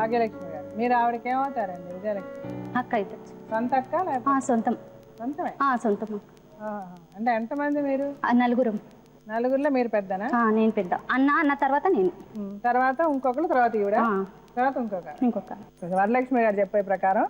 భాగ్యలక్ష్మి గారు. మీరు ఆవిడకి ఏమవుతారండి? విజయలక్ష్మి అక్క అయితే సొంత అక్క లేకపోతే సొంతం. సొంతమే? సొంతం. అంటే ఎంతమంది మీరు? నలుగురం. నలుగురిలో మీరు పెద్దనా? నేను పెద్ద. అన్న తర్వాత నేను, తర్వాత ఇంకొకరు, తర్వాత ఈవిడ, తర్వాత ఇంకొక. వరలక్ష్మి గారు చెప్పే ప్రకారం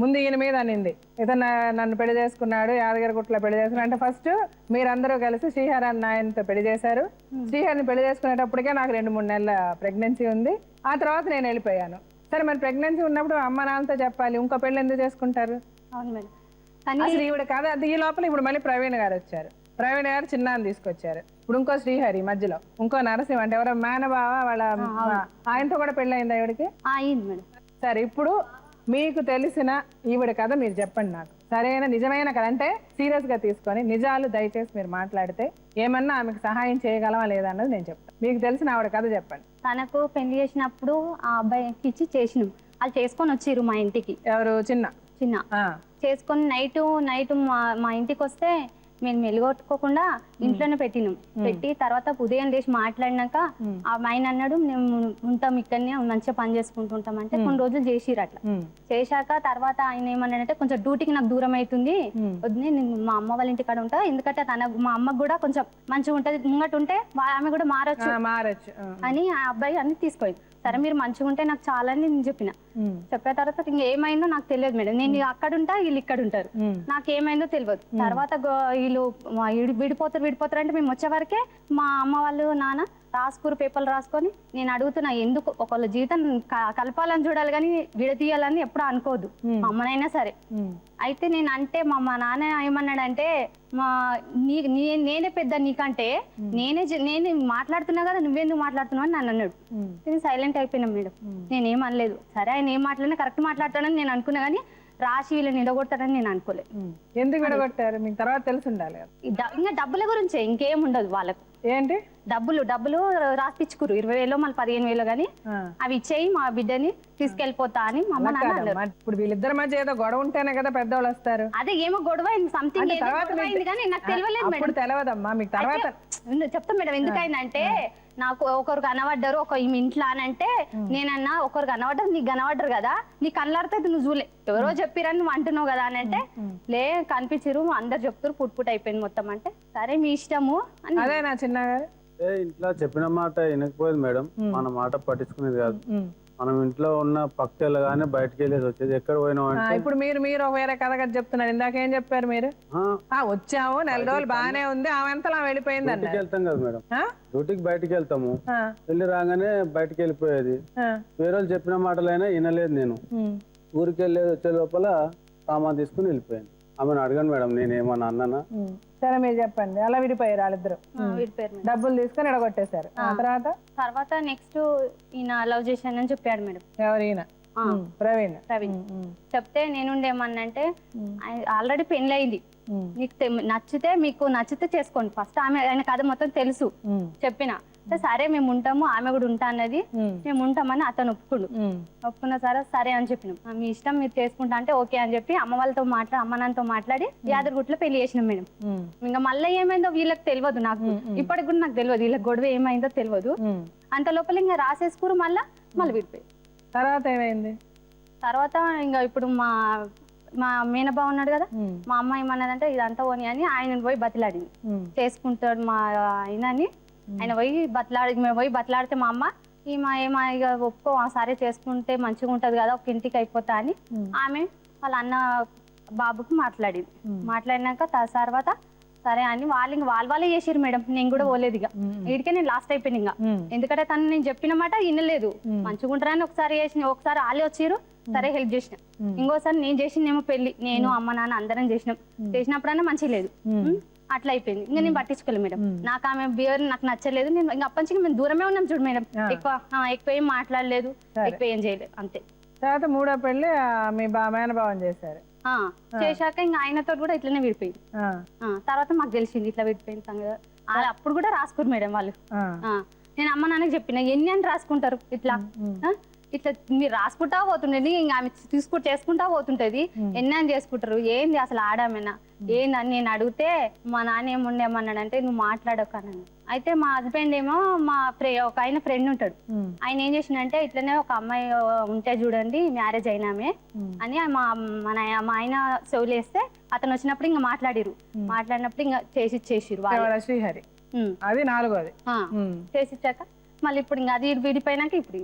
ముందు ఈయన మీద అనింది, ఇతను నన్ను పెళ్లి చేసుకున్నాడు, యాదగిరిగుట్టలో పెళ్లి చేసుకున్నాడు అంటే ఫస్ట్ మీరందరూ కలిసి శ్రీహరి అన్న ఆయనతో పెళ్లి చేశారు. శ్రీహరిని పెళ్లి చేసుకునేటప్పటికే నాకు 2-3 నెలల ప్రెగ్నెన్సీ ఉంది. ఆ తర్వాత నేను వెళ్ళిపోయాను. సరే, మరి ప్రెగ్నెన్సీ ఉన్నప్పుడు అమ్మ నాన్నతో చెప్పాలి, ఇంకో పెళ్లి ఎందుకు చేసుకుంటారు? అవును మేడం. అసలు ఈవిడ కాదు. అది ఈ లోపల ఇప్పుడు మళ్ళీ ప్రవీణ్ గారు వచ్చారు. ప్రవీణ్ గారు చిన్నాన్ని తీసుకొచ్చారు. ఇప్పుడు ఇంకో శ్రీహరి మధ్యలో, ఇంకో నరసింహ అంటే ఎవరో మేనబావ వాళ్ళ ఆయనతో కూడా పెళ్లి అయింది ఈవిడికి. అయింది మేడం. సరే, ఇప్పుడు మీకు తెలిసిన ఈవిడ కథ మీరు చెప్పండి నాకు. సరైన నిజమైన కథ అంటే సీరియస్ గా తీసుకొని నిజాలు దయచేసి మీరు మాట్లాడితే ఏమన్నా ఆమెకు సహాయం చేయగలవా లేదా అన్నది నేను చెప్తాను. మీకు తెలిసిన ఆవిడ కథ చెప్పండి. తనకు పెళ్లి చేసినప్పుడు ఆ అబ్బాయికి ఇచ్చి చేసినాం. వాళ్ళు చేసుకొని వచ్చిర్రు మా ఇంటికి. ఎవరు? చిన్న చేసుకొని నైట్ మా ఇంటికి వస్తే మేము మెలుగొట్టుకోకుండా ఇంట్లోనే పెట్టినాం. పెట్టి తర్వాత ఉదయం లేచి మాట్లాడినాక ఆయన అన్నాడు, మేము ఉంటాం ఇక్కడనే, మంచిగా పని చేసుకుంటుంటాం అంటే కొన్ని రోజులు చేసిరు. అట్లా చేశాక తర్వాత ఆయన ఏమన్నాడంటే, కొంచెం డ్యూటీకి నాకు దూరం అవుతుంది, వద్దు నేను మా అమ్మ వాళ్ళ ఇంటి కాడ ఉంటా, ఎందుకంటే మా అమ్మకు కూడా కొంచెం మంచిగా ఉంటది, ముంగట ఉంటే ఆమె కూడా మారచ్చు అని ఆ అబ్బాయి అన్ని తీసుకోయింది. సరే, మీరు మంచిగా ఉంటే నాకు చాలా అని నేను చెప్పిన తర్వాత ఇంకేమైందో నాకు తెలియదు మేడం. నేను అక్కడ ఉంటా, వీళ్ళు ఇక్కడ ఉంటారు, నాకేమైందో తెలియదు. తర్వాత వీళ్ళు విడిపోతారు అంటే మేము వచ్చే వరకే మా అమ్మ వాళ్ళు నాన్న రాసుకురు, పేపర్లు రాసుకొని. నేను అడుగుతున్నా, ఎందుకు ఒకళ్ళ జీవితం కలపాలని చూడాలి కానీ విడదీయాలని ఎప్పుడు అనుకోదు మా అమ్మనైనా సరే. అయితే నేను అంటే మా నాన్న ఏమన్నాడంటే, నేనే పెద్ద నీకంటే, నేనే మాట్లాడుతున్నా కదా, నువ్వెందుకు మాట్లాడుతున్నావు అని నన్ను అన్నాడు. నేను సైలెంట్ అయిపోయినా మేడం. నేనేమనలేదు. సరే, ఆయన ఏం మాట్లాడినా కరెక్ట్ మాట్లాడతాడని నేను అనుకున్నా కానీ రాసి వీళ్ళని నిలగొడతాడని నేను అనుకోలేదు. ఎందుకు విడగొట్టారు మీకు తర్వాత తెలిసి ఉండాలి. ఇంకా డబ్బుల గురించే, ఇంకేం ఉండదు వాళ్ళకు. ఏంటి? డబ్బులు రాసిచ్చుకురు 20,000 మళ్ళీ 15,000 గానీ అవి ఇచ్చేయి, మా బిడ్డని తీసుకెళ్లిపోతా అని మా అమ్మ నాన్న అన్నారు. ఇప్పుడు వీళ్ళిద్దరి మధ్య ఏదో గొడవ ఉంటేనే కదా పెద్దవాళ్ళు వస్తారు. అదే ఏమో గొడవ సంథింగ్ కానీ నాకు తెలియలేదు మేడం. తెలియదమ్మా మీకు తర్వాత చెప్తా మేడం. ఎందుకైందంటే, నాకు ఒకరు కనబడ్డారు ఒక ఇంట్లో అని అంటే, నేనన్నా ఒకరు కనబడ్డారు, నీకు కనబడ్డారు కదా, నీ కళ్ళాడితే నువ్వు చూలే, ఎవరో చెప్పిరని నువ్వు అంటున్నావు కదా అని అంటే, లే కనిపించరు, అందరు చెప్తారు, పుట్ అయిపోయింది మొత్తం అంటే, సరే మీ ఇష్టము అని. అదే నా చిన్నగా ఇంట్లో చెప్పిన మాట వినకపోయేది మేడం. మన మాట పట్టించుకునేది కాదు. మనం ఇంట్లో ఉన్న పక్కలు గానీ బయటకు వెళ్ళేది వచ్చేది. ఎక్కడ పోయినా అంటే ఇప్పుడు మీరు వేరే కథ కదా చెప్తున్నారు. ఇందాకేం చెప్పారు మీరు? వచ్చాము, 4 రోజులు బాగానే ఉంది, ఆమె ఎంతలా వెళ్ళిపోయింది అంటే వెళ్తాం కదా మేడం, డ్యూటీకి బయటకు వెళ్తాము, వెళ్ళి రాగానే బయటకు వెళ్ళిపోయేది. వేరే వాళ్ళు చెప్పిన మాటలైనా వినలేదు. నేను ఊరికి వెళ్ళేది వచ్చే లోపల సామాన్ తీసుకుని వెళ్ళిపోయాను. ఆమెను అడగను మేడం, నేనేమన్నా అన్నానా? సరే, మీరు చెప్పండి. అలా విడిపోయారు వాళ్ళిద్దరు. డబ్బులు తీసుకొని ఎడగొట్టేశారు. తర్వాత నెక్స్ట్ ఈయన లవ్ చేశానని చెప్పాడు మేడం. ఎవరు? ఈయన ప్రవీణ్. చెప్తే నేనుండేమన్నంటే, ఆల్రెడీ పెళ్లి అయింది, మీకు నచ్చితే చేసుకోండి ఫస్ట్. ఆయన కథ మొత్తం తెలుసు చెప్పిన. సరే మేము ఉంటాము, ఆమె కూడా ఉంటా అన్నది, మేము ఉంటామని అతను ఒప్పుకున్నా. సరే అని చెప్పినాం. మీ ఇష్టం, మీరు చేసుకుంటా అంటే ఓకే అని చెప్పి అమ్మ వాళ్ళతో అమ్మ నాన్నతో మాట్లాడి యాదగిరిగుట్టలో పెళ్లి చేసినాం మేడం. ఇంకా మళ్ళీ ఏమైందో వీళ్ళకి తెలియదు, నాకు ఇప్పటికి కూడా నాకు తెలియదు వీళ్ళకి గొడవ ఏమైందో తెలియదు. అంత లోపల ఇంకా రాసేసుకురు, మళ్ళీ విడిపోయి. తర్వాత ఏమైంది? తర్వాత ఇంకా ఇప్పుడు మా మేనబావ ఉన్నాడు కదా, మా అమ్మ ఏమన్నదంటే, ఇదంతా పోనీ అని ఆయన పోయి బతిలాడింది, చేసుకుంటాడు మా ఆయనని. ఆయన పోయి బతలాడితే మా అమ్మ ఇక ఒప్పుకో, సరే చేసుకుంటే మంచిగా ఉంటది కదా, ఒక ఇంటికి అయిపోతా అని ఆమె వాళ్ళ అన్న బాబుకి మాట్లాడినాక తర్వాత సరే అని వాళ్ళే చేసిరు మేడం. నేను కూడా పోలేదు. ఇక వీడికే నేను లాస్ట్ అయిపోయింది. ఇంకా ఎందుకంటే తను నేను చెప్పిన మాట వినలేదు. మంచిగా ఉంటారని ఒకసారి వాళ్ళే వచ్చిరు, సరే హెల్ప్ చేసిన. ఇంకోసారి నేను చేసిందేమో పెళ్లి, నేను అమ్మ నాన్న అందరం చేసినప్పుడన్నా మంచిగా లేదు, అట్లా అయిపోయింది. ఇంకా నేను పట్టించుకోలేదు మేడం. నాకు ఆమె బిహేవియర్ నాకు నచ్చలేదు. నేను ఇంకా అప్పటి నుంచి మేము దూరమే ఉన్నాం చూడు మేడం. ఎక్కువ ఏం మాట్లాడలేదు, ఎక్కువ ఏం చేయలేదు, అంతే. తర్వాత 3వ పెళ్లి మీ మేనభావం చేశారు. చేశాక ఇంకా ఆయనతో కూడా ఇట్లనే విడిపోయింది. తర్వాత మాకు తెలిసింది ఇట్లా విడిపోయింది సంగతి. అప్పుడు కూడా రాసుకురు మేడం వాళ్ళు. నేను అమ్మ నాన్నకి చెప్పిన, ఎన్ని అని రాసుకుంటారు ఇట్లా మీరు రాసుకుంటా పోతుండేది, ఇంకా ఆమె చేసుకుంటా పోతుంటది, ఎన్ని అని చేసుకుంటారు, ఏంది అసలు ఆడామేనా నేను అడిగితే మా నాన్న ఏముండేమన్నాడంటే నువ్వు మాట్లాడకన్నాను. అయితే మా హస్బెండ్ ఏమో ఒక ఆయన ఫ్రెండ్ ఉంటాడు, ఆయన ఏం చేసిండంటే ఇట్లనే ఒక అమ్మాయి ఉంటే చూడండి మ్యారేజ్ అయినామే అని మా ఆయన చెవులేస్తే అతను వచ్చినప్పుడు ఇంకా మాట్లాడినప్పుడు ఇంకా చేసిచ్చేసిరు శ్రీహరి. అది 4వది చేసిచ్చాక మళ్ళీ ఇప్పుడు ఇంకా అది విడిపోయినాక ఇప్పుడు